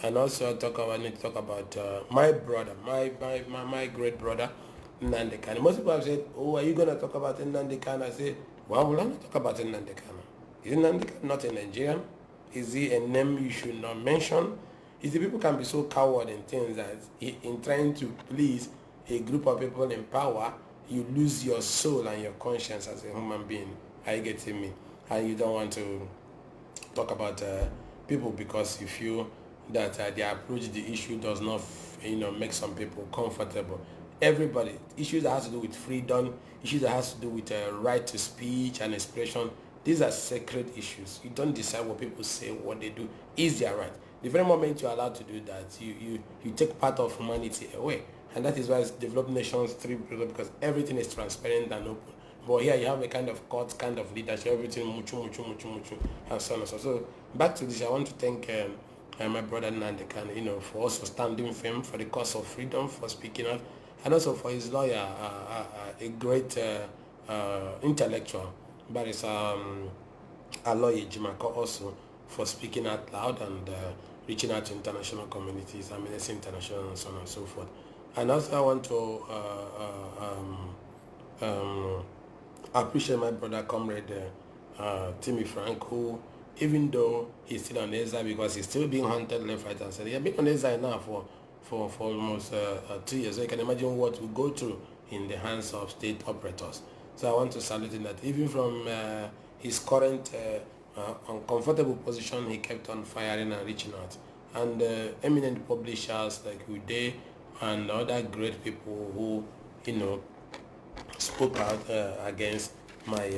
And also I need to talk about my brother, my great brother, Nnamdi Kanu. Most people have said, oh, are you going to talk about Nnamdi Kanu? I say, why will I not talk about Nnamdi Kanu? Is Nnamdi Kanu not a Nigerian? Is he a name you should not mention? Is the people can be so coward in things that in trying to please a group of people in power, you lose your soul and your conscience as a human being. Are you getting me? And you don't want to talk about people because you feel that their approach to the issue does not, make some people comfortable. Everybody, issues that has to do with freedom, issues that has to do with right to speech and expression, these are sacred issues. You don't decide what people say, what they do is their right. The very moment you're allowed to do that, you take part of humanity away. And that is why developed nations thrive because everything is transparent and open. But here you have a kind of court, kind of leadership, everything muchu, and so on and so. So back to this, I want to thank my brother Nnamdi Kanu, for also standing firm for the cause of freedom, for speaking out, and also for his lawyer, a great intellectual, but it's Aloy Jimako also for speaking out loud and reaching out to international communities, Amnesty International, and so on and so forth. And also I want to appreciate my brother, comrade Timmy Frank, who, even though he's still on exile because he's still being hunted left, right, and center, he's been on exile now for almost 2 years. So you can imagine what we go through in the hands of state operators. So I want to salute him that even from his current uncomfortable position, he kept on firing and reaching out. And eminent publishers like Uday and other great people who, spoke out against my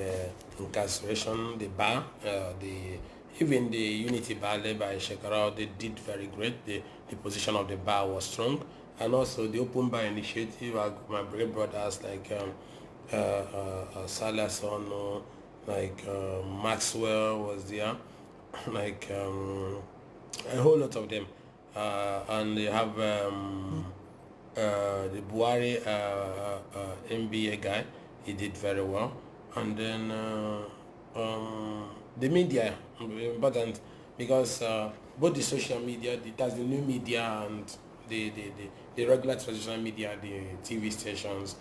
incarceration, the bar, even the unity bar led by Shekarao, they did very great. The position of the bar was strong. And also the open bar initiative, my great brothers like Salason, like Maxwell was there, like a whole lot of them. And they have the Buhari MBA guy, he did very well. And then the media, important, because both the social media, that's the new media, and the regular traditional media, the TV stations,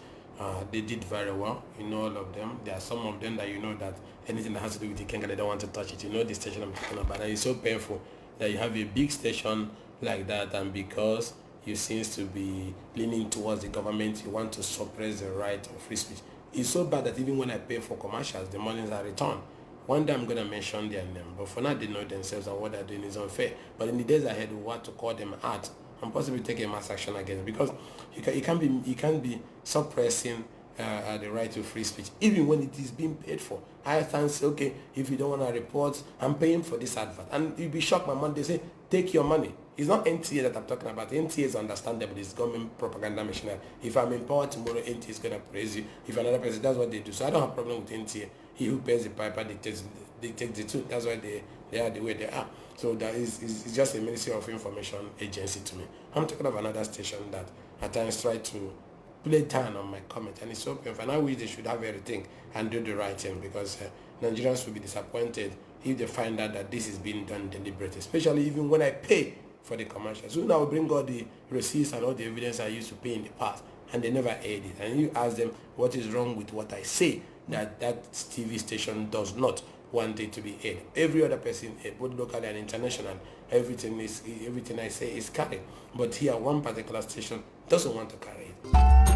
they did very well. All of them. There are some of them that that anything that has to do with Ikenga, they don't want to touch it. The station I'm talking about. And it's so painful that you have a big station like that, and because you seems to be leaning towards the government, you want to suppress the right of free speech. It's so bad that even when I pay for commercials, the monies are returned. One day I'm going to mention their name, but for now they know themselves and what they're doing is unfair. But in the days ahead, we want to call them out and possibly take a mass action against, because you can't be suppressing the right to free speech, even when it is being paid for. I can say, okay, if you don't want to report, I'm paying for this advert. And you'll be shocked, my man, they say, take your money. It's not NTA that I'm talking about. NTA is understandable. It's government propaganda machinery. If I'm in power tomorrow, NTA is going to praise you. If another person, that's what they do. So I don't have a problem with NTA. He who pays the piper dictates the truth. That's why they are the way they are. So that is just a Ministry of Information agency to me. I'm talking about another station that at times try to play down on my comment, and it's so painful. And I wish they should have everything and do the right thing, because Nigerians will be disappointed if they find out that this is being done deliberately, especially even when I pay for the commercials. So now I will bring all the receipts and all the evidence I used to pay in the past, and they never aired it. And you ask them what is wrong with what I say, that TV station does not want it to be aired. Every other person, both locally and international, everything I say is carried. But here, one particular station doesn't want to carry it.